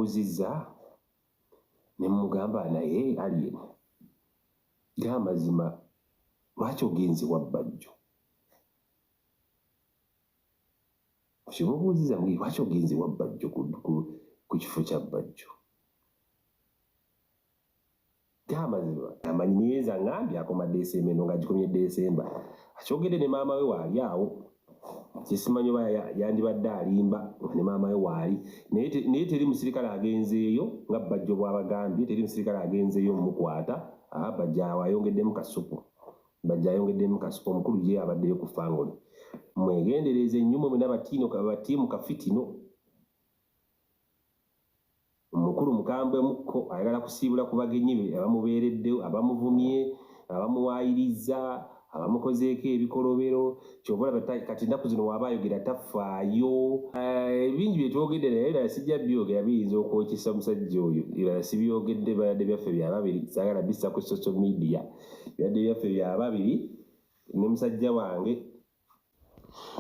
mubuuziza ne mugamba naye alien ga mazima lwaki ogenzi wa Bajjo kimubuuziza ngi lwaki ogenzi wa Bajjo ku kifo kya Bajjo ga mazima amanyi niyeza ngambye akoma Desemba nga gikomye Desemba akyogedde ne maama we waali awo kisimanyi oba yandibadde alimba ne maama we waali naye teri musirikale agenzeeyo nga Bajjo bw'abagambye teri musirikale agenzeeyo mumukwata Bajjo ayongeddemu kasupu Bajjo ayongeddemu kasupu omukulu gye abaddeyo ku fangoli mwegendereze nnyo mwena batiimu kafitino omukulu mukambwe mukko ayagala kusiibula ku bagenyi be abamubeereddewo abamuvumye abamuwaayiriza abamukozeeko ebikolobero ky'obola kati ennaku zino waaba ayogera tafaayo bingi bye twogedde naye era sijja byogera biyinza okwokesa omusajja oyo era sibyogedde byadde byaffe bya babiri saagala bissa ku social media byadde byaffe bya babiri ne musajja wange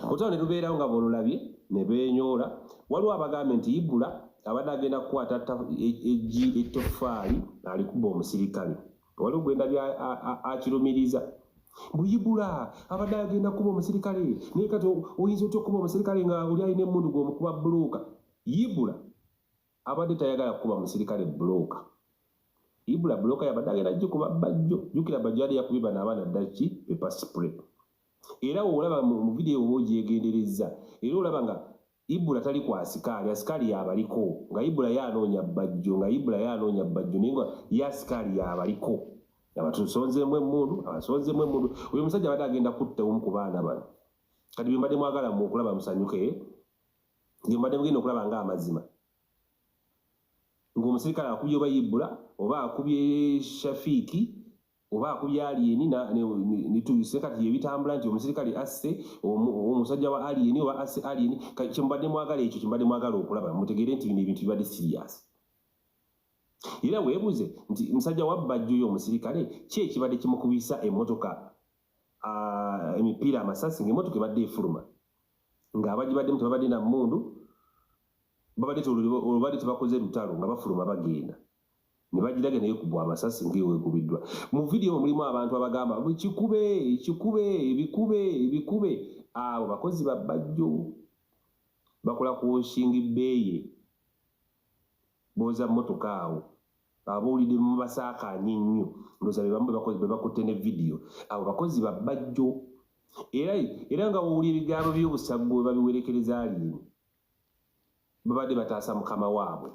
olutalo ne lubeerawo nga bw'olulabye ne beenyoola waliwo abagambye nti Ibula abadde agenda kukwata ettoffaali alikuba omusirikale waliwo gwendabye akirumiriza Ibula abadde agenda kuba omusirikale naye kati oyinza otya okuba omusirikale nga oli alina emmundu gw'omukuba bbulooka Ibula abadde tayagala kukuba omusirikale bbulooka Ibula bbulooka yabadde agenda gikuba Bajjo jjukira Bajjo yali yakubye bano abaana ddaki pepper spray era olaba mu vidiyo oba ogyegendereza era olaba nga Ibula tali ku asikaali yabaliko nga Ibula yanoonya Bajjo naye nga ye asikaali yabaliko abatusonzeemu emmundu oyo musajja abadde agenda kutta omu ku baana bano kati bye mbadde mwagala mu okulaba musanyuke bye mbadde mugenda okulaba ng'amazima ng'omusirikale akubye oba Ibula oba akubye Shafiiki oba akubye alieni nituyise kati yebitambula nti omusirikale asse omusajja wa alieni oba asse alieni kyembadde mwagala ekyo kyembadde mwagala okulaba mutegeere nti bino ebintu bibadde serious era weebuze nti musajja wa Bajjo oyo omusirikale ki ekibadde kimukubisa emmotoka emipiira amasasi ng'emmotoka ebadde efuluma ng'abagibaddemu tebabadde na mmundu babadde tebakoze lutalo nga bafuluma bagenda ne bagiraga naye kubwa amasasi ng'eweekubiddwa mu vidiyo mulimu abantu abagamba ebikube abo bakozi ba Bajjo bakola ku washing beye boza mmotoka awo abawulidde mu basaakaanye nnyo ndowooza be bamu be bakutte ne vidiyo abo bakozi ba Bajjo era nga wowulira ebigambo by'obusago bwe babiwerekereza alieni babadde bataasa mukama waabwe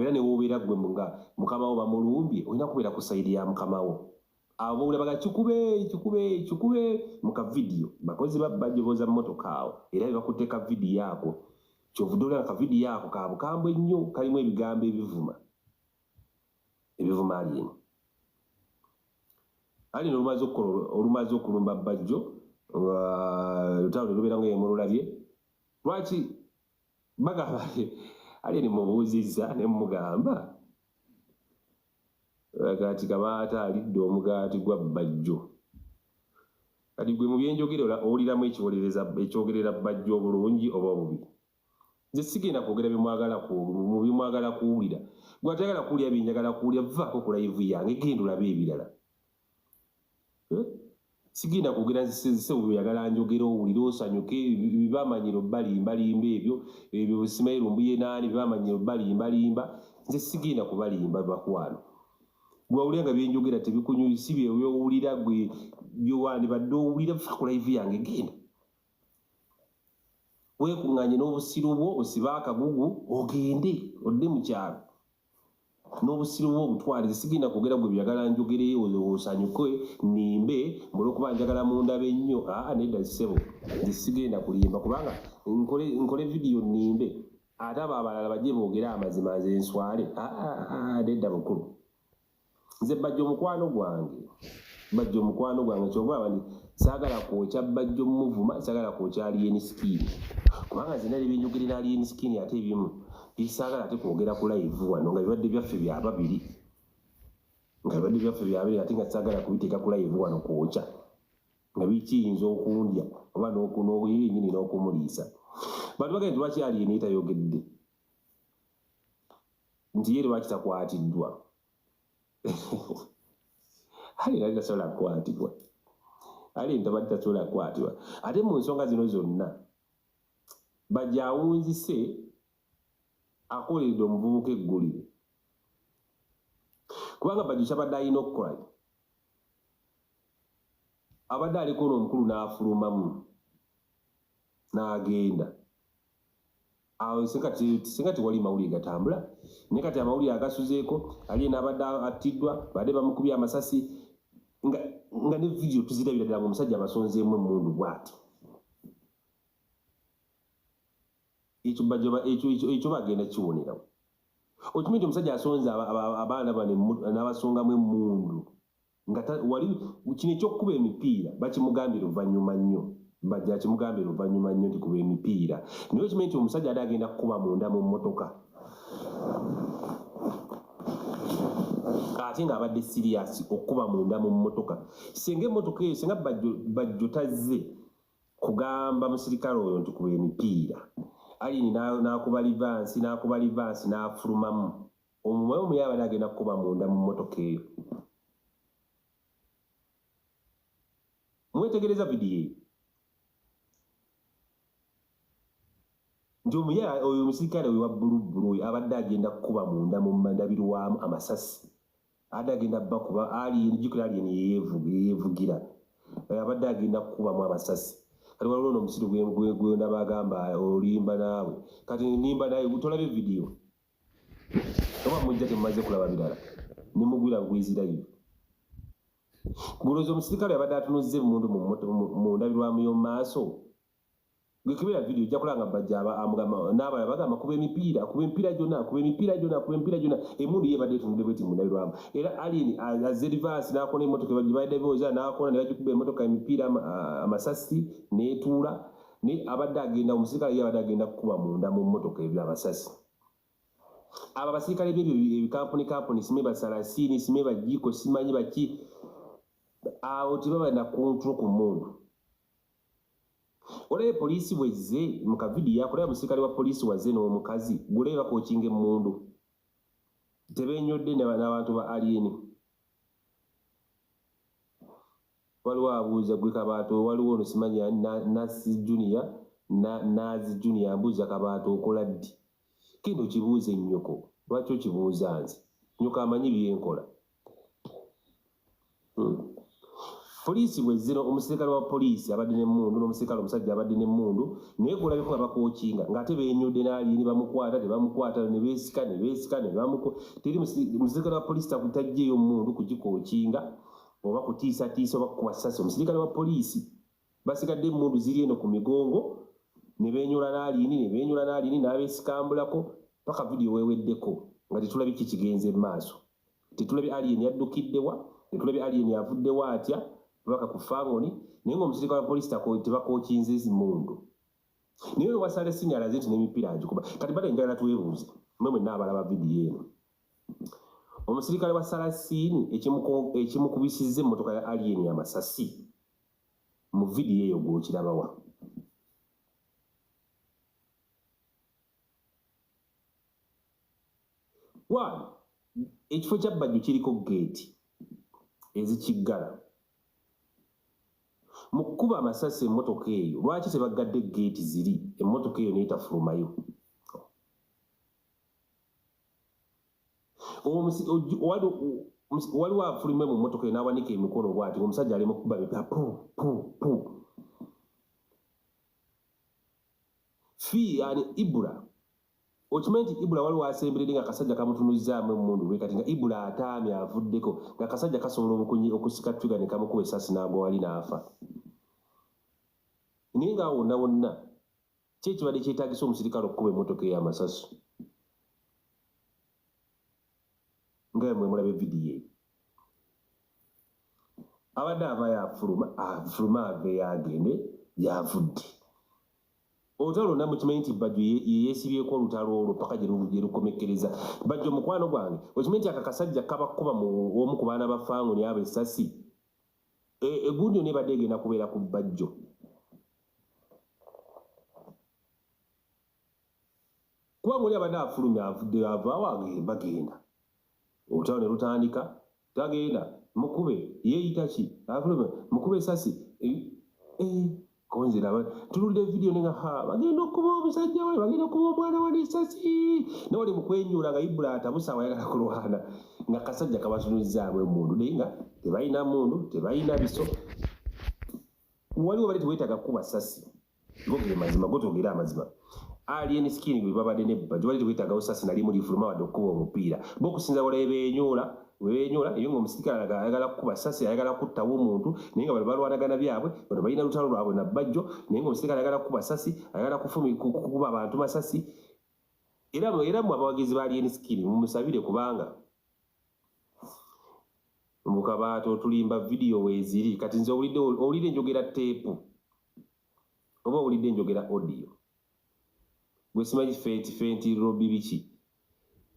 era ne wobeera gwe nga mukama wo bamulumbye olina kubeera ku sayidi ya mukama wo abo bawulira baga kikube mu kavidiyo bakozi ba Bajjo boza mmotoka awo era bebakutte kavidiyo ako kyovudde olaba kavidiyo ako ka bukambwe nnyo kalimu ebigambo ebivuma alieni olumaze okulumba Bajjo lutalo ne lubeera nga yemululabye lwaki bagamba alieni mubuuzizza ne mugamba kati Kabata alidde omugaati gwa Bajjo kati gwe mu byenjogera owuliramu ekyogerera Bajjo obulungi oba obubi nze sigenda kwogera mu bimwagala kuwulira gwe atayagala kuwulira byenjagala kuwulira vaako ku live yange genda olabe ebirala sigenda kwogera nzise bweyagala njogera owulire osanyuke bibamanyiro balimbalimba ebyo Simairo mbuye naani bibamanyiro balimbalimba nze sigenda kubalimba bakwano gwawulira nga byenjogera tebikunyusi byowulira gwe byowandibadde owulira va ku live yange genda weekuŋŋaanye n'obusiru bwo osibe akagugu ogende odde mu kyalo n'obusiru bwo obutwalize sigenda kwogera gwe byagala njogereyo osanyuke nimbe olw'okuba njagala mundaba ennyo nedda ssebo nze sigenda kulimba kubanga nkole vidiyo nimbe ate abo abalala bajje boogere amazima nze nswale nedda bukulu nze Bajjo mukwano gwange kyova bandi saagala kwokya Bajjo muvuma saagala kwokya alieni skin kubanga zina ebyenjogerera alieni skin ate ebimu bisaagala ate kwogera ku live wano nga bibadde byaffe bya babiri ate nga saagala kubiteeka ku live wano kwokya nga bikiyinza okundya oba n'okuyenyini n'okumuliisa bantu bagenda lwaki aliyeni tayogedde nti ye lwaki takwatiddwa aliyeni tasobola kukwatibwa aliyeni tabadde tasobola kukwatibwa ate mu nsonga zino zonna Bajjo awunzise akoleredde omuvubuka eggulire kubanga Bajjo kyabadde alina okukola abadde aliko n'omukulu n'afulumamu n'agenda awo singa tewali mawulire gatambula naye kati amawulire agasuzeeko aliye n'abadde attiddwa badde bamukubye amasasi nga ne vidiyo tuzirabira ddala ng'omusajja abasonzeemu emmundu bw'ati ekyo bagenda kiwonerawo okimanyi nti omusajja asonze abaana bano n'abasongamu emmundu nga wali kino ekyokukuba emipiira bakimugambye luvannyuma nnyo Bajjo akimugambye luvannyuma nnyo nti kuba emipiira naye okimanyi nti omusajja ate agenda kukuba munda mu mmotoka ate ng'abadde siriyasi okukuba munda mu mmotoka singa emmotoka eyo singa Bajjo tazze kugamba musirikale oyo nti kuba emipiira alini n'akuba livansi n'afulumamu omwoyo omuye abadde agenda kukuba munda mu mmotoka eyo mwetegereza vidiyo eyo nti omuye oyo omusirikale oyo wa bbulubbulu oyo abadde agenda kukuba munda mu mandabirwamu amasasi abadde agenda bakuba jukira aliyeni yeyevugira abadde agenda kukubamu amasasi kati waliwo n'omusiru gwe ndaba agamba olimba naawe kati nimba naawe tolabye vidiyo oba mujja temumaze kulaba birala nimugwira gwizirayo gulooza omusirikale abadde atunuzza emmundu mu ndabirwamu y'omu maaso gwekebera vidiyo ojja kulaba nga Bajjo n'abalala bagamba kuba emipiira gyonna emmundu yebadde etunudde bweti mu ndabirwamu era aliyeni azze rivansi n'akona emmotoka badde booza n'akona ne bagikuba emmotoka emipiira amasasi n'etuula naye abadde agenda omusirikale ye abadde agenda kukuba munda mu mmotoka ebyo amasasi abo abasirikale byebyo ebikampuni simye basalasini simye bajiiko simanyi baki awo tebaba na kontrol ku mmundu olabye poliisi bwezze mu kavidiyo akolera omusirikale wa poliisi wazze n'omukazi gulebe bakookinga emmundu tebenyodde n'abantu ba aliyeni waliwo abuuza gwe Kabata waliwo ono simanyi Nazi Junior ambuuza Kabata okola ddi kino kibuuze nnyoko lwaki okibuuza nze nnyoko amanyi byenkola poliisi bwezino omusirikale wa poliisi abadde n'emmundu n'omusirikale omusajja abadde n'emmundu naye kulabiko nga bakookinga ng'ate beenyodde n'aliyeni bamukwata tebamukwata ne beesika teri omusirikale wa poliisi tajjeeyo mmundu kugikookinga oba kutiisatiisa oba kukuba ssasi omusirikale wa poliisi basigadde emmundu ziri eno ku migongo ne beenyola n'aliyeni n'abeesikambulako paka vidiyo weeweddeko nga tetulabye kikigenze mu maaso tetulabye aliyeni yaddukiddewa tetulabye aliyeni avuddewo atya baka ku fangoni naye ng'omusirikale wa poliisi tebakookinze emmundu naye wasale sini alaze nti n'emipiira agikuba kati bale njagala twebuuze mwe mwenna abalaba vidiyo eno omusirikale wa Salasini ekimukubisizza emmotoka ya aliyeni amasasi mu vidiyo eyo gw'okirabawa ekifo kya Bajjo kiriko geeti ezikiggala mu kkuba amasasi emmotoka eyo lwaki tebagadde geeti ziri emmotoka eyo n'etafulumayo waliwo afulumye mu mmotoka eyo n'awanika emikono bw'ati omusajja ali mu kkuba bipya pu ani Ibula okimanyi nti Ibula waliwo asemberedde nga akasajja kamutunuzzaamu emmundu bwe kati nga Ibula ataamye avuddeko nga akasajja kasobola okusika twiga ne kamukuba essasi n'agwa wali n'afa naye nga wonna ki ekibadde kyetaagisa omusirikale okukuba emmotoka ey'amasasi nga mwe mulaba vidiyo eyo abadde avaayo afuluma aveeyo agende yavudde olutalo lwonna mukimanyi nti Bajjo yeesibyeko olutalo olwo paka gye lukomekkereza Bajjo mukwano gwange okimanyi nti akakasajja kabakuba omu ku baana ba fangoni abo essasi egundi yonna ebadde egenda kubeera ku Bajjo kuba muli abadde afulumya avudde avaawo bagenda olutalo ne lutandika tagenda mukube yeeyita ki afulumya mukube esasi konzira tuludde video nenga bagenda okuba omusajja we bagenda okuba omwana wa n'esasi nawali mu kwenyuula nga Ibula atabusawo ayagala kulwana nga kasajja kabatunulizaabwe emundu naye nga tebalina mundu tebalina biso waliwo bali teweetaga kuba sasi gogere mazima gotogera amazima alien skin gwe babadde ne Bajjo bali teweetagawo sasi nali muli fuluma wadde okuba omupiira bokusinza wala webenyola eyo ng'omusirikale ayagala kukuba sasi ayagala kuttawo omuntu naye nga bali balwanagana byabwe bano balina lutalo lwabwe na Bajjo naye ng'omusirikale ayagala kukuba sasi ayagala kukuba abantu masasi era mu abawagizi ba alien skin mumusabire kubanga mu Kabata otulimba video weeziri kati nze owulidde njogera teepu oba owulidde njogera audio gwe simanyi fenti robi biki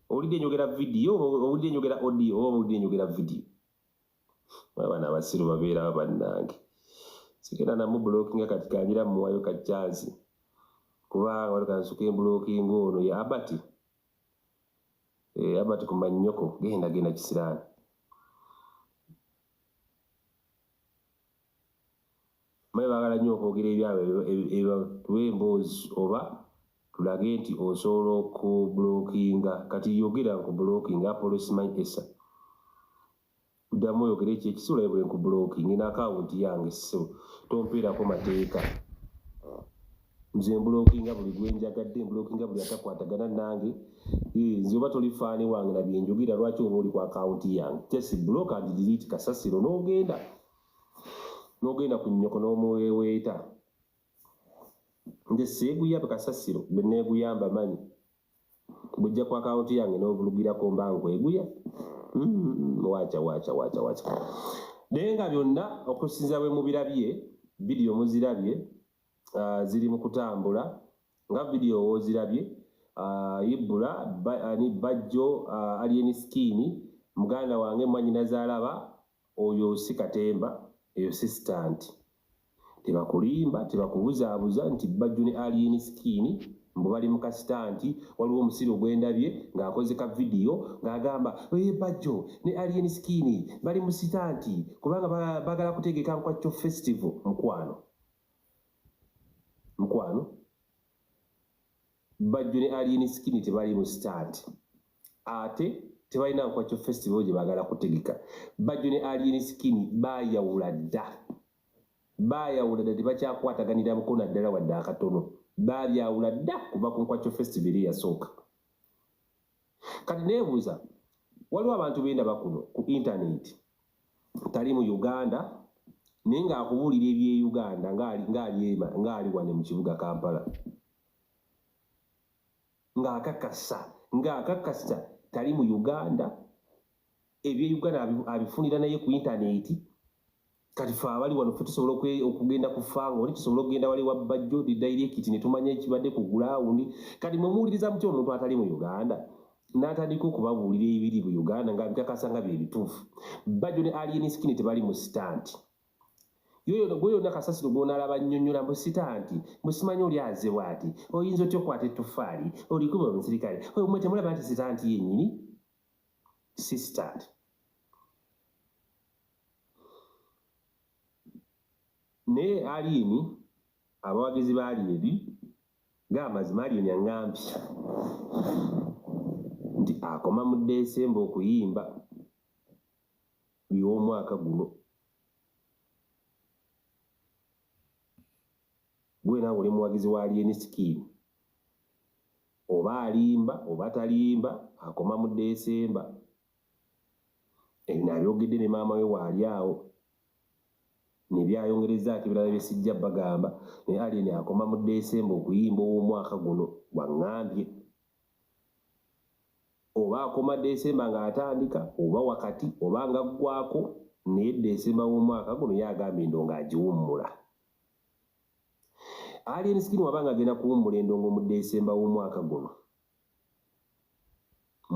owulidde njogera video owulidde njogera audio oba owulidde njogera video abaana abasiru babeera bannange sigenda namu blockinga kati kanjira muwayo ka chance kubanga wali kansuka blocking ono ya abati abati ku mannyoko genda kisiraani maye baagala nnyo okwogera ebyabwe tuwe emboozi oba tulage nti osobola okublokinga kati yogera nkublokinga apolo simanyi esa uddamu oyogera ekyekisula bwe nkublokinga ina akawunti yange ssebo tompeerako mateeka nze mblokinga buli gwenjagadde mblokinga buli atakwatagana nange nze oba toli faani wange nabyenjogera lwaki oba oli ku akawunti yange just block and delete kasasiro n'ogenda ku nnyoko n'omuweweeta nje seeguyabe kasasiro beneeguyamba manyi bujja ku akawunti yange n'obulugirako mba nkweguya wacha naye nga byonna okusinza bwe mubirabye vidiyo muzirabye ziri mu kutambula nga vidiyo wozirabye Ibula ni Bajjo alien skin muganda wange mwanyinazaalaba oyo si katemba eyo sistanti tebakulimba tebakubuzaabuza nti Bajjo ne alien skin mbu bali mu kasitanti waliwo omusiri ogwendabye ng'akoze ka vidiyo ng'agamba Bajjo ne alien skin bali mu sitanti kubanga bagala kutegeka Nkwakyo festival mukwano Bajjo ne alien skin tebali mu sitanti ate tebalina Nkwakyo festival gye bagala kutegeka Bajjo ne alien skin baayawula dda tebakyakwataganira mukono ddala wadde akatono baabyawula dda kuva ku Nkwakyo festival eyasooka kati neebuuza waliwo abantu bendaba kuno ku intaneti tali mu Uganda naye ng'akubuulira eby'e Uganda ng'ali wane mu kibuga Kampala ng'akakasa tali mu Uganda eby'e Uganda abifunira naye ku intaneti kati fe abali wano fe tusobola okugenda ku fanga oli tusobola okugenda wali wa Bajjo direct ne tumanya ekibadde ku gulawundi kati mwemuwuliriza mutya omuntu atali mu Uganda n'atandika okubabuulira ebiri mu Uganda ng'abikakasa nga bye bituufu Bajjo ne alien skin tebali mu sitanti gwe yonna kasasiro gw'onaalaba nnyonnyola mu sitanti musimanyi oli aze bw'ati oyinza otya okwata ettofaali olikuba omusirikale mwe temulaba nti sitanti yennyini si sitanti naye alieni abawagizi ba alieni ng'amazima alieni aŋŋambye nti akoma mu Desemba okuyimba by'omwaka guno gwe naawe oli muwagizi wa alien skin oba alimba oba talimba akoma mu Desemba ebyo abyogedde ne maama we waali awo nebyayongerezaako ebirala bye sijja bagamba naye alien akoma mu Desemba okuyimba ow'omwaka guno waŋŋambye oba akoma Desemba ng'atandika oba wakati oba nga ggwako naye Desemba w'omwaka guno yagambye endongo agiwummula alien skin wabanga agenda kuwummula endongo mu Desemba w'omwaka guno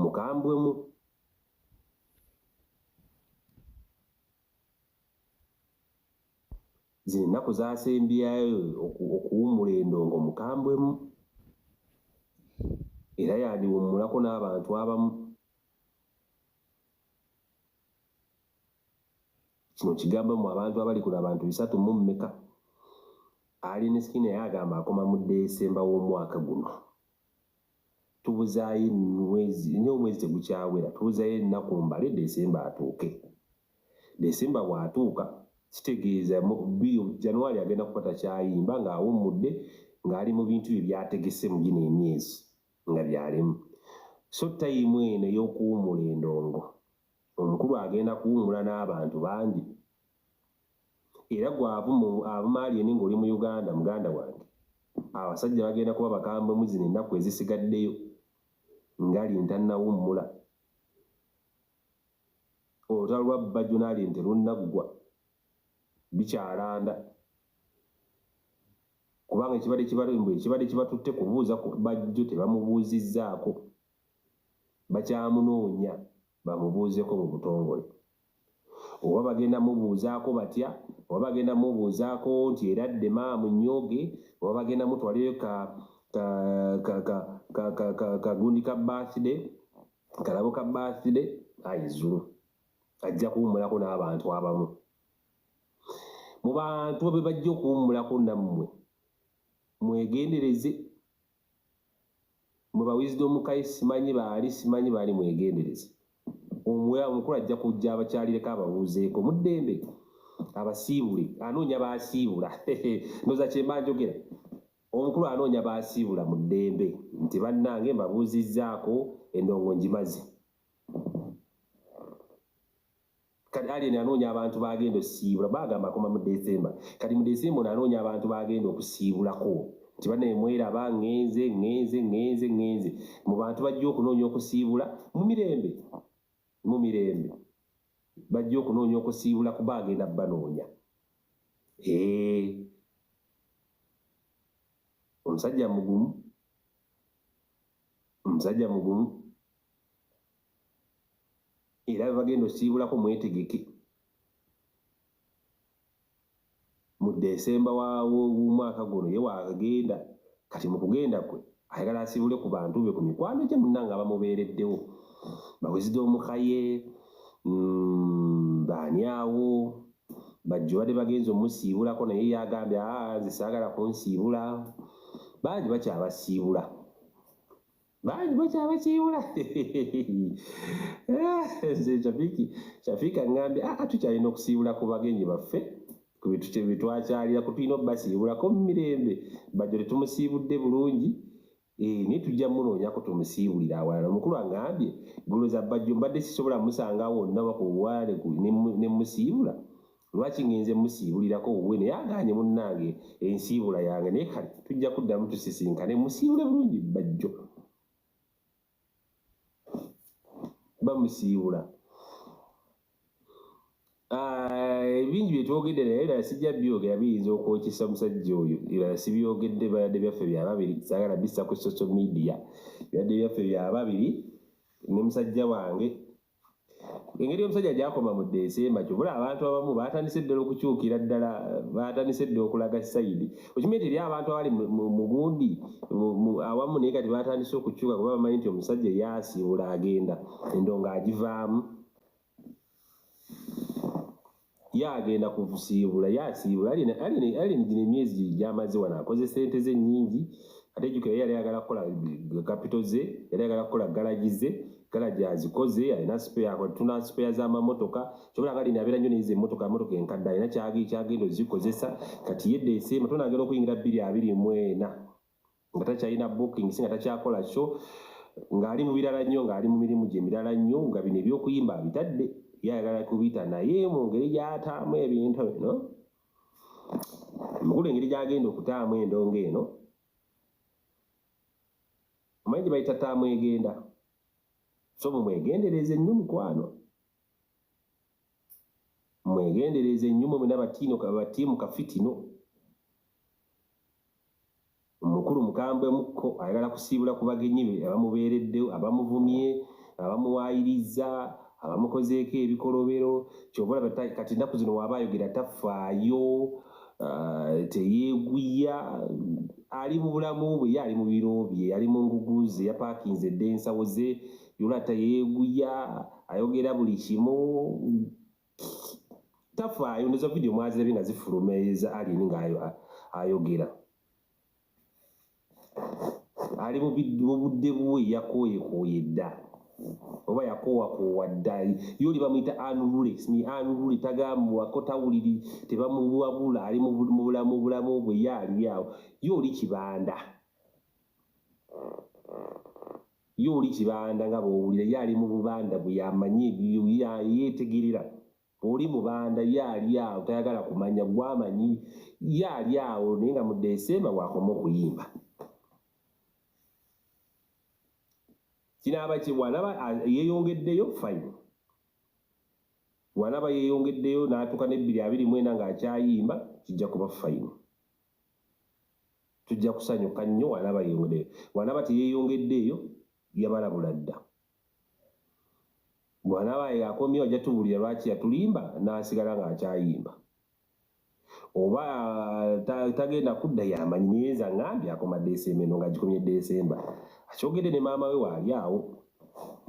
mukambwemu zino ennaku zasembyayo okuwummula endongo mukambwemu era yandiwummulako n'abantu abamu. Kino kigambo mu abantu abali kuna abantu 300 ali ne Skinner yagamba akoma mu Desemba w'omwaka guno. Tubuzaayo omwezi tegukyawera, tubuzaayo ennaku mbale Desemba atuuke. Desemba bw'atuuka kitegeeza January agenda kupata kyayimba ng'awummudde ng'ali mu bintu bye byategese mu gino emyezi nga byalimu. So tayimu eno ey'okuwummula endongo omukulu agenda kuwummula n'abantu bangi. Era gw'abumaalieni ng'oli mu Uganda muganda wange, abasajja bagenda kuba bakambwemu zino ennaku ezisigaddeyo ngali ntannawummula. Olutalo lwa Bajjo naali terunnagwa bikyalanda, kubanga ekibadde kibatutte kubuuza ku Bajjo tebamubuuzizzaako, bakyamunoonya bamubuuzeko mu butongole. Oba bagenda mubuuzaako batya, oba bagenda mubuuzaako nti eradde maamu nnyoge, oba bagenda mutwaleyo kagundi ka birthday, kalabo ka birthday, ayizzulu ajja kuwummulako n'abantu abamu. Mu bantu be bajja okuwummulako nammwe mwegendereze. Mwe ba Wisdom Kai simanyi baali mwegendereze. Omukulu ajja kujja abakyalireko ababuuzeeko mu ddembe, abasiibule, anoonya baasiibula. Ndowooza kye mba njogera, omukulu anoonya baasiibula mu ddembe nti bannange mbabuuzizzaako endongo ngimaze. Kati alien anoonya abantu bagenda okusiibula, bagamba akoma mu Desemba. Kati mu Desemba ono anoonya abantu bagenda okusiibulako nti banne mweraba ngenze. Mu bantu bajja okunoonya okusiibula mu mirembe. Bajja okunoonya okusiibula kuba agenda banoonya. Omusajja mugumu. Era bagenda osiibulako mwetegeke. Mu Desemba w'omwaka guno ye waagenda. Kati mu kugenda kwe ayagala asiibule ku bantu be, ku mikwano gye munnange abamubeereddewo. Wisdom Kai, baani awo, Bajjo badde bagenza omusiibulako naye yagambye nze saagala kunsiibula. Bangi bakyabasiibula. Shafiki aŋŋambye tukyalina okusiibula ku bagenyi baffe ku bintu bye twakyalira, tulina obbasiibulako mu mirembe. Bajjo tetumusiibudde bulungi, naye tujja munoonyako tumusiibulira awalala. Omukulu aŋŋambye goloza Bajjo mbadde sisobola musanga wonna wakuwaale ne musiibula, lwaki ngenze musiibulirako wuwe? Naye agaanye munnange ensiibula yange, naye kale tujja kuddamu tusisinkane musiibule bulungi Bajjo. Bamusiibula. Ebingi bye twogedde naye era sijja byogera biyinza okwokisa omusajja oyo. Era sibyogedde byadde byaffe bya babiri, saagala bissa ku social media. Byadde byaffe bya babiri ne musajja wange. Engeri omusajja gy'akoma mu Desemba kyobula abantu abamu baatandise ddala okukyukira ddala, baatandise ddala okulaga sayidi. Okimanyi nti eri abantu abali mu gundi awamu naye kati baatandise okukyuka kuba bamanyi nti omusajja yaasiibula agenda endongo agivaamu. Yagenda kusiibula, yasiibula. Alina gino emyezi gy'amaze wano akoze ssente ze nnyingi. Ate jjukira yali ayagala kukola kapito ze, yali ayagala kukola galagi ze, galagi azikoze, alina tuna spare z'amamotoka. Kyobula nga alina abeera nnyo nezo emmotoka enkadde, alina kyagenda ozikozesa. Kati ye Desemba tonagenda okuyingira 2024 nga takyalina bookings, nga takyakola kyo, ng'ali mu birala nnyo, ng'ali mu mirimu gye mirala nnyo, nga bino ebyokuyimba abitadde. Yayagala kubita naye mu ngeri gy'ataamu ebintu bino. Omukulu engeri gy'agenda okutaamu endongo eno, omanyi gye bayita taamu egenda. So mwegendereze nnyo mukwano, mwegendereze nnyo mwena batiimu kafitino. Omukulu mukambwe mukko ayagala kusiibula ku bagenyi be abamubeereddewo, abamuvumye, abamuwaayiriza, abamukozeeko ebikolobero. Kyobula kati ennaku zino waaba ayogera tafaayo, teyeeguya. ali mu bulamu bwe yali mu biro bye yali mu nguguze ya parkinze densawo ze yulata yeeguya ayogera buli kimu tafaayo ndezo video mwazirabye nga zifulumeeza alini nga ayogera ali mu budde buwe yakooyekooye dda oba yakoowa dda yoli bamuyita anulule tagambwako tawuliri tebamuwabula ali mu bulamu bwe yaali awo yoli kibanda nga bw'owulira yaali mu bubanda bwe yamanyi yeetegerera oli mu banda yaali awo tayagala kumanya gwamanyi yaali awo naye nga mu Desemba bw'akoma okuyimba kinaaba bw'anaba yeeyongeddeyo fine bw'anaba yeeyongeddeyo n'atuuka ne 2024 ng'akyayimba kijja kuba fine tujja kusanyuka nnyo bw'anaba yeeyongeddeyo bw'anaba teyeeyongeddeyo yabalabula dda bw'anaba akomyewo ajja tubuulira lwaki yatulimba n'asigala ng'akyayimba oba tagenda kudda yamanyi niyeza ngambye akoma Desemba eno ng'agikomye Desemba akyogedde ne maama we waali awo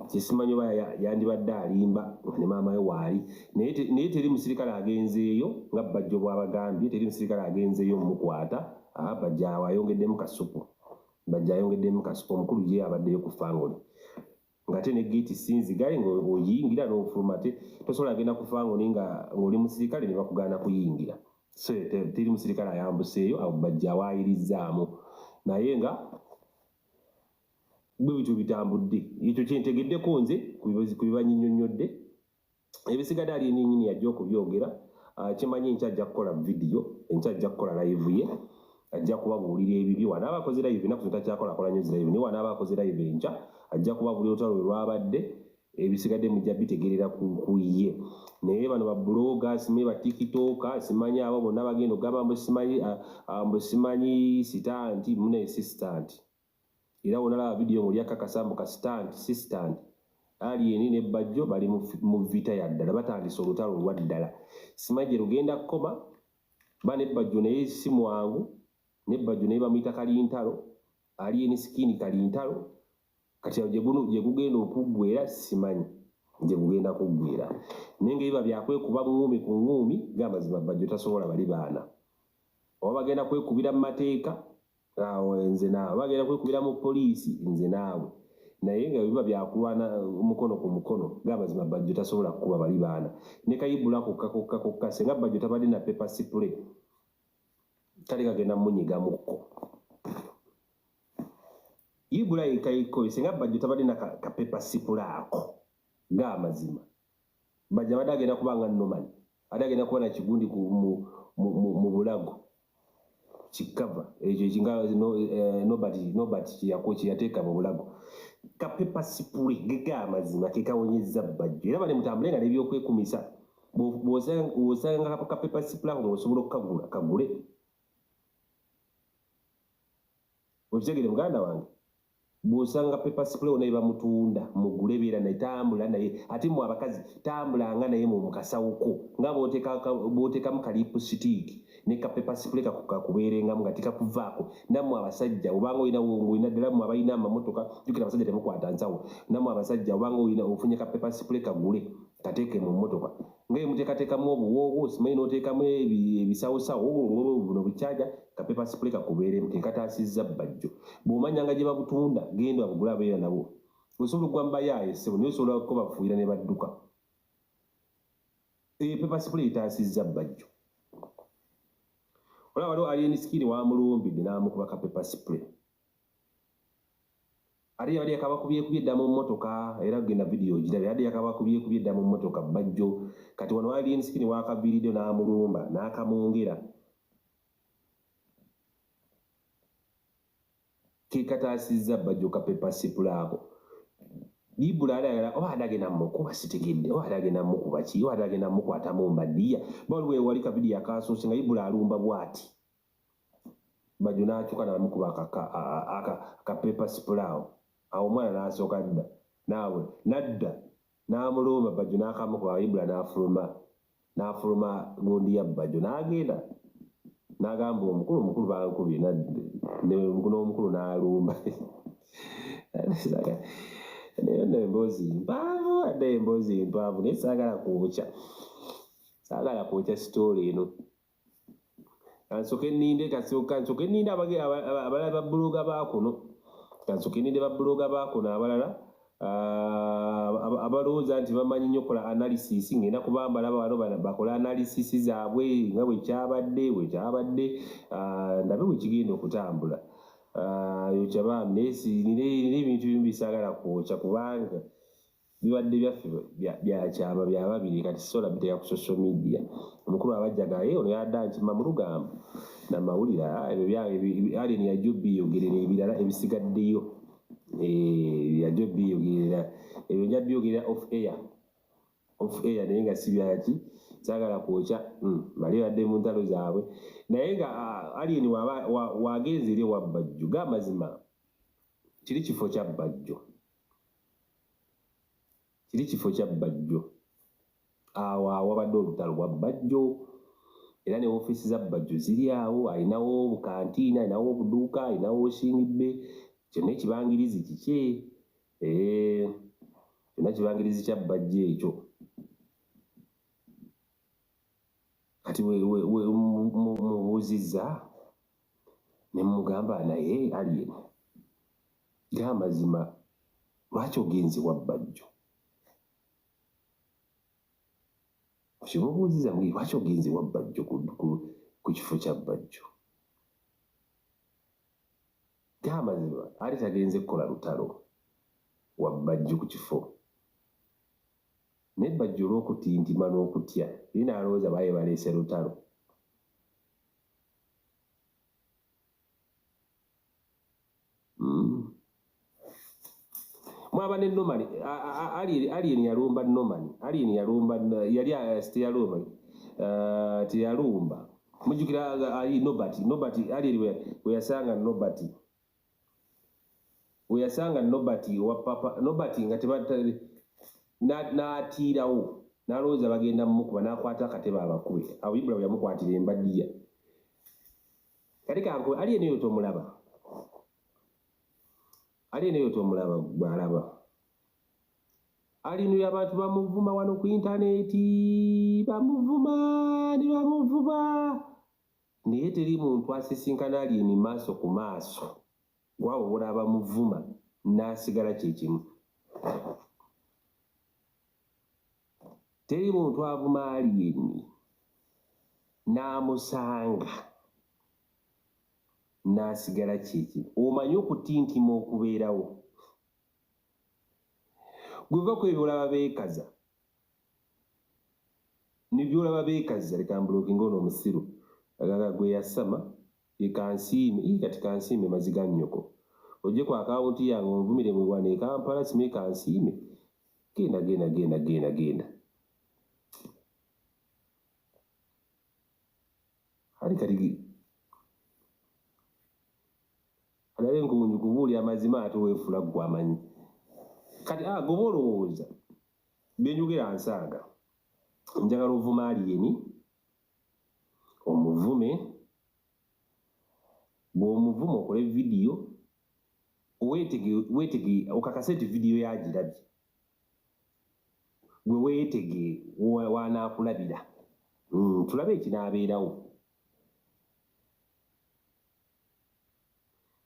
kisimanyi oba yandibadde alimba ne maama we waali naye teri musirikale agenzeeyo nga Bajjo bw'abagambye teri musirikale agenzeeyo mumukwata Bajjo awo ayongeddemu kasupu omukulu gye abaddeyo ku fangoni ng'ate ne geeti sinzigale ng'oyingira n'ofuluma tosobola agenda ku fangoni ng'oli musirikale ne bakugaana kuyingira so teri musirikale ayambuseeyo awo Bajjo awaayirizzaamu naye nga bwe bityo bitambudde ekyo kyentegeddeko nze ku bibanyinyonnyodde ebisigadde ali ennyini ajja okubyogera kimanyi nkyajja kukola vidiyo enkyajja kukola live ye ajja kubabuulira ebibyo wanaaba akoze live ennaku zino takyakolakola news live naye wanaaba akoze live enkya ajja kubabuulira olutalo lwe lwabadde ebisigadde mujja bitegerera ku ye naye bano babuloga simanyi batikitoka simanyi abo bonna bagenda ogamba mbu simanyi sitanti mune sistanti era wonalaba vidiyo ng'oli akakasambu ka si stand Alien ne Bajjo bali mu vita ya ddala batandise olutalo olwa ddala simanyi gye lugenda kukoma ba ne Bajjo naye si mwangu ne Bajjo naye bamuyita kalintalo Alien sikini kalintalo kati gye gugenda okuggwera simanyi gye gugenda kuggwera naye nga biba byakwekuba ngumi ku ngumi g'amazima Bajjo tasobola bali baana oba bagenda kwekubira mu mateeka awo nze naawe bagenda kwekubira mu poliisi nze naawe naye nga biba byakulwana mukono ku mukono g'amazima Bajjo tasobola kukuba bali baana ne kayibula kokka senga Bajjo tabadde na paper spray tali kagenda mumunyigamukko yibula ekayiko senga Bajjo tabadde na ka paper spray ako g'amazima Bajjo abadde agenda kubanga nomani adagenda kuba na kigundi mu bulago kikava ekyo kinga nobody kiyateeka mu bulago ka paper spray g'amazima kekawonyezza Bajjo era bali mutambule nga n'ebyokwekumisa bw'osanga ka paper spray ako ng'osobola okukagula kagule okitegere muganda wange bw'osanga paper spray ona ebamutunda mugule beera naye tambula naye ate mu abakazi tambulanga naye mu mukasawuko nga bw'oteekamu kalipusitiiki ne ka paper spray kakubeerengamu nga tikakuvaako nammwe abasajja obanga olina ddala mmwe abalina amamotoka jjukira abasajja temukwata nsawo nammwe abasajja obanga ofunye ka paper spray kagule kateeke mu mmotoka ngaye muteekateekamu obuwoowo simanyi n'oteekamu ebisawosawo buno bukyaja ka paper spray kakubeeremu kekataasizza Bajjo bw'omanyanga gye babutunda genda babugula abeera nabo osobola okugwa mubayaaye ssebo naye osobola kubafuuyira ne badduka paper spray etaasizza Bajjo olaba waliwo Alien Skin wamulumbidde n'amukuba ka paper spray ate yabadde yakabakubyekubye edda mu mmotoka era genda vidiyo ogirabye yabadde yakabakubyekubye edda mu mmotoka Bajjo kati wano Alien Skin wakaviiriddeo n'amulumba n'akamwongera kekataasizza Bajjo ka paper spray ako libula alagala oba adagenda mukuba sitegedde oba adagenda mukuba ki oba adagenda mukwatamu mbaddiya baliwe wali ka vidiyo akasoose nga libula alumba bw'ati Bajjo n'akyuka n'amukuba ka paper spray awo omwana n'asooka dda naawe nadda n'amulumba Bajjo n'akamukuba libula n'afuluma gundi ya Bajjo n'agenda n'agamba omukulu bankubye n'omukulu n'alumba naye emboozi mpanvu naye saagala kwokya story eno. Kansoke nninde abalala babbuloga baakuno abalala abalowooza nti bamanyi nnyo kola analysis ngenda kubamba laba wano bakola analysis zaabwe nga bwe kyabadde ndabe bwe kigenda okutambula. Yokyabambi naye ebintu bimu bisaagala kwokya kubanga bibadde byaffe byakyama bya babiri kati sola biteeka ku social media. Omukulu abajjaga ono yadda nkima mu lugambo namawulire ebyo alien yajja obbiyogerera ebirala ebisigaddeyo yajja obbiyogerera ebyo nja byogerera off air naye nga si byaki saagala kwokya bali badde mu ntalo zaabwe naye nga alien wagenze eri ewa Bajjo g'amazima kiri kifo kya Bajjo awo awabadde olutalo lwa Bajjo era ne ofiisi za Bajjo ziri awo. Alinawo obukantiina, alinawo obuduuka, alinawo singibbe. Kyonna ekibangirizi kikye kyonna kibangirizi kya Bajjo ekyo. Kati mubuuzizza ne mugamba naye alien g'amazima lwaki ogenze wa Bajjo? Kimubuuziza mbwira lwaki ogenze wa Bajjo ku kifo kya Bajjo? G'amazima ali tagenze kukola lutalo wa Bajjo ku kifo. Ne Bajjo olw'okutintima n'okutya ye n'alowooza baye baleese lutalo. Mwaba ne Norman alien yalumba Norman yali teyalumba mujjukira ali Nobert alien we yasanga Nobert wa papa Nobert nga n'atiirawo n'alowooza bagenda mumukuba n'akwata akatebe abakube awo Ibulamu yamukwatira embaddiya. Kati kanko alien eyo tomulaba gw'alaba alinu y'abantu bamuvuma wano ku intaneti bamuvuma naye teri muntu asisinkana alien maaso ku maaso gwabo bola bamuvuma n'asigala kyekimu. Teri muntu avuma alien n'amusanga n'asigala kyekimu. Omanyi okutintima okubeerawo gwe va ku ebyo olaba beekaza nebyolaba beekaza leka mbulookinga ono omusiru agaga gwe yasama ye kansiime kati kansiime maziga nnyoko ojje ku akawunti yange onvumire mu wane e Kampala sime kansiime genda ali kati alabe nkunju kubuulya amazima ate weefula gw'amanyi kati goba olowooza byenjogera nsanga njagala ovuma alien omuvume bw'omuvuma okole vidiyo weetege okakase nti vidiyo yagirabye gwe weetege wanaakulabira tulabe ekinaabeerawo.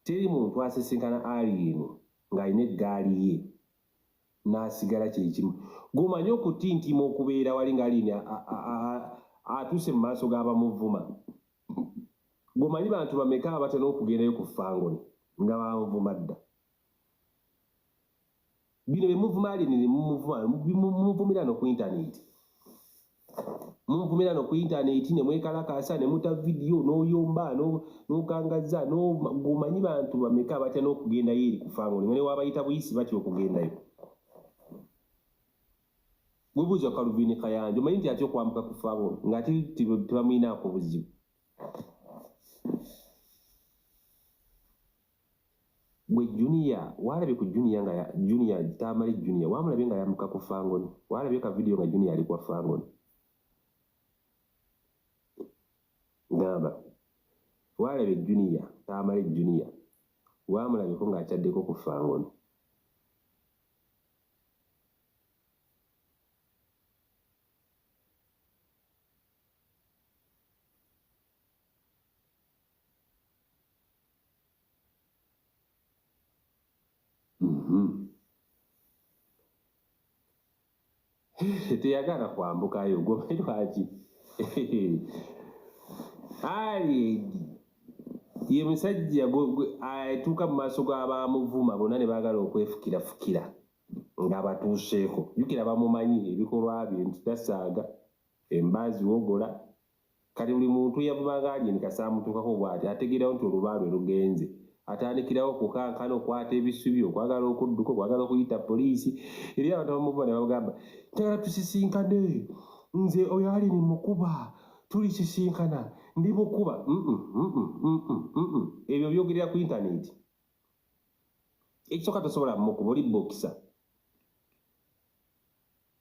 Teri muntu asisinkana alien ng'alina eggaali ye n'asigala kyekimu. Gwomanyi okutintima okubeera wali nga alien atuuse mu maaso g'abamuvuma. Gwomanyi bantu bameka abatera okugendayo ku fangoni nga bamuvuma dda. Bino bimuvuma alien mumuvumira no ku intaneti. Mumuvumira no ku intaneti ne mwekalakaasa ne muta vidiyo n'oyomba n'okangaza gwomanyi bantu bameka abatera n'okugendayo eri ku fangoni nga ne wabayita buyisi batya okugendayo. Gwebuuza Kaluvini Kayanja omanyi nti atya okwambuka ku fangoni ng'ate tebamuyinaako buzibu. Gwe Junior walabye ku Junior nga Junior tamale Junior wamulabye nga yambuka ku fangoni walabye ka vidiyo nga Junior ali kwa fangoni ngamba walabe junior tamale junior wamulabeko ng'akyaddeko ku fangono teyagala kwambukayo gwe lwaki ali ye musajja atuuka mu maaso g'abamuvuma bonna ne baagala okwefukirafukira ng'abatuuseeko jjukira bamumanyi ebikolwa bye nti tasaaga embaazi wogola kati buli muntu yavumanga aliyeni kasaamutuukako bw'ati ategeerawo nti oluba lwe lugenze atandikirawo kukankana okwata ebisubi okwagala okudduka okwagala okuyita poliisi eri abantu abamuvuma ne babagamba njagala tusisinkane nze oyo alini mukuba tulisisinkana ndi mukuba ebyo byogerera ku intaneti ekisooka tosobola mukuba oli bokisa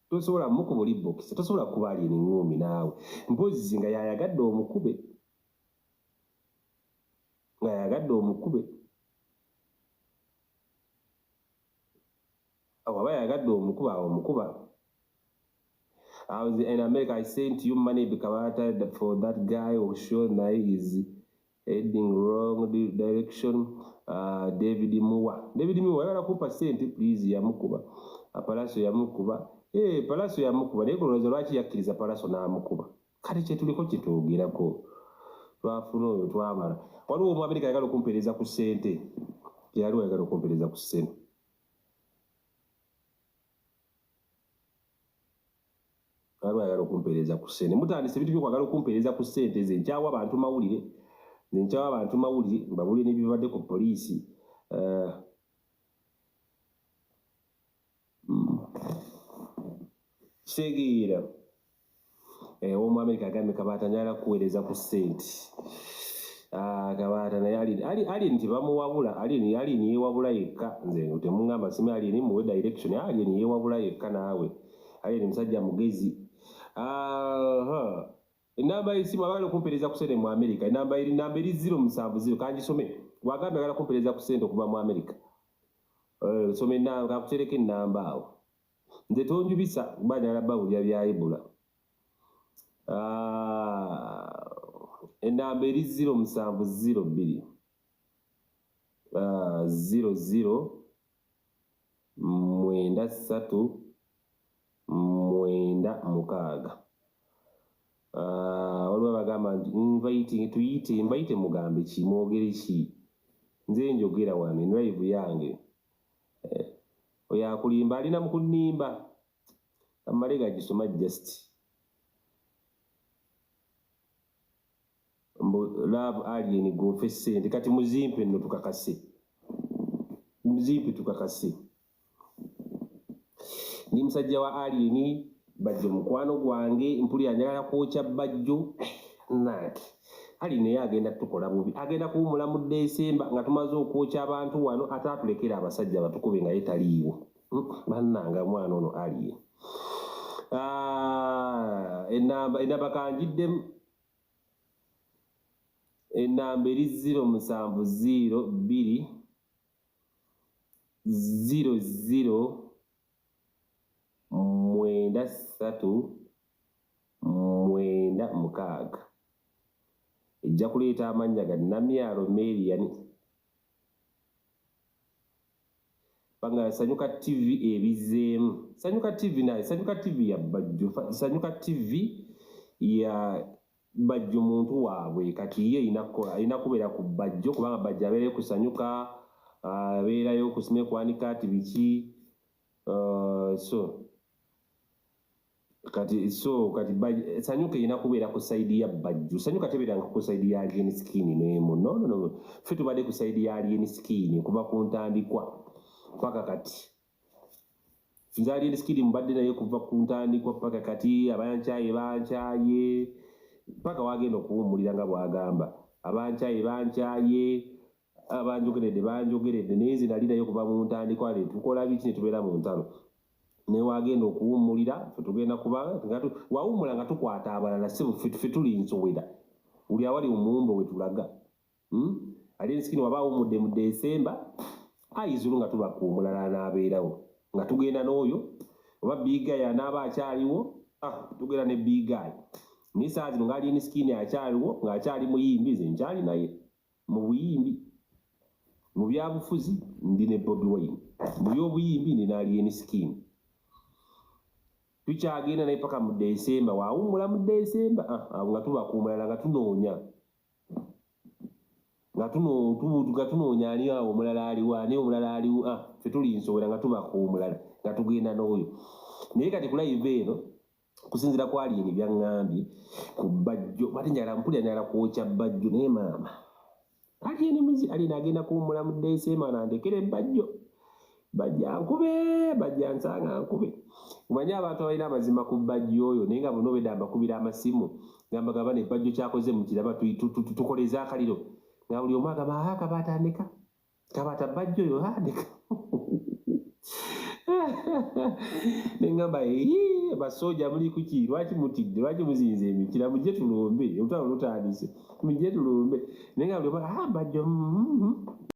tosobola mukuba oli bokisa tosobola kuba alini ngumi naawe mpozi nga yayagadde omukube aba yayagadde omukuba omukuba I was in America. I sent you money Kabata for that guy who showed now is heading wrong direction. David Muwa. David Muwa, I got % please Yamukuba. A palace Yamukuba. Palace Yamukuba. They go resurrect Yakis a palace on Amukuba. Kariche to the coach to Girako. Twafuno, Twamara. What will America got to compare is a cusente? Yaru, I got to compare is a cusente. Alwagala okumpereza ku ssente mutandise ebintu byokwagala okumpereza ku ssente ze nkyawa abantu mawulire mbabulire n'ebibadde ku poliisi kitegeera omu America agambye Kabata njagala kuweereza ku ssente Kabata naye ali nti bamuwabula ali yeewabula yekka nze temuŋŋamba sime ali muwe direction ali yeewabula yekka naawe ali musajja mugezi enamba y'essimu abagala okumpereza ku ssente mu America enamba eri 070 kangisome wagambye agala kumpereza ku ssente okuva mu America some enamba kakutereka enamba awo nze tonjubisa kuba njagala bawulira byayibula enamba eri 0702 00 93 9 waliwo bagamba nti tuyite mugambe kimwogere ki nze njogera wano enlive yange oyo akulimba alina mu kunnimba amale gagisoma just love alien gofe ssente kati muzimpe nno tukakase ni musajja wa alien Bajjo mukwano gwange mpulira njagala kwokya Bajjo nange ali naye agenda tukola bubi agenda kuwumula mu Desemba nga tumaze okwokya abantu wano atatulekera abasajja batukube nga yetaliiwo bannanga mwana ono alien enamba kanjiddemu enamba eri 0702 00 93 9 ejja kuleeta amannya ga Namyalo Marian banga Sanyuka TV ebizeemu Sanyuka TV naye Sanyuka TV ya Bajjo Sanyuka TV ya Bajjo muntu waabwe kati ye ina kubeera ku Bajjo kubanga Bajjo abeere ku Sanyuka abeerayo ku sime kwanika ati biki kati Sanyuka ina kubeera ku side ya Bajjo Sanyuka tebeeranga ku side ya alien skin n'emu no ffe tubadde ku side ya alien skin kuba ku ntandikwa paka kati nze alien skin mbadde naye kuva ku ntandikwa paka kati abankyaye paka wagenda okuwummulira nga bwagamba abankyaye banjogeredde naye nze nali naye kuva mu ntandikwa tukola biki ne tubeera mu ntalo ne wagenda okuwummulira ffe tugenda kuba wawummula nga tukwata abalala ffe tuli nsowera buli awali omuwumbo we tulaga ali ensikini waba awumudde mu December ayizulu nga tubaka omulala n'abeerawo nga tugenda n'oyo oba bigayi anaaba akyaliwo tugenda ne bigayi naye saa zino ngaali ensikini akyaliwo ng'akyali muyimbi nze nkyali naye mu buyimbi mu byabufuzi ndi ne Bobi Wine mu byobuyimbi ndi n'ali ensikini tukyagenda naye paka mu December waawummula mu December awo nga tubaka omulala nga tunoonya nga tunoonya ani awo omulala aliwo ani omulala aliwo ffe tuli nsowera nga tubaka omulala nga tugenda n'oyo naye kati ku live eno kusinziira ku Alien byaŋŋambye ku Bajjo ate njagala mpulira njagala kwokya Bajjo naye maama Alien muzi Alien agenda kuwummula mu December nandekere Bajjo bajja nkube bajja nsanga nkube umanye abantu abalina amazima ku Bajjo oyo naye nga bonna obedda mbakubira amasimu ngamba gaba ne Bajjo kyakoze mu kiraba tukoleza akaliro nga buli omu agamba Kabata andeka Kabata Bajjo oyo andeka nengamba basojja muli kuki lwaki mutidde lwaki muzinze emikira mujje tulombe olutalo lutandise mujje tulombe naye nga buli omu Bajjo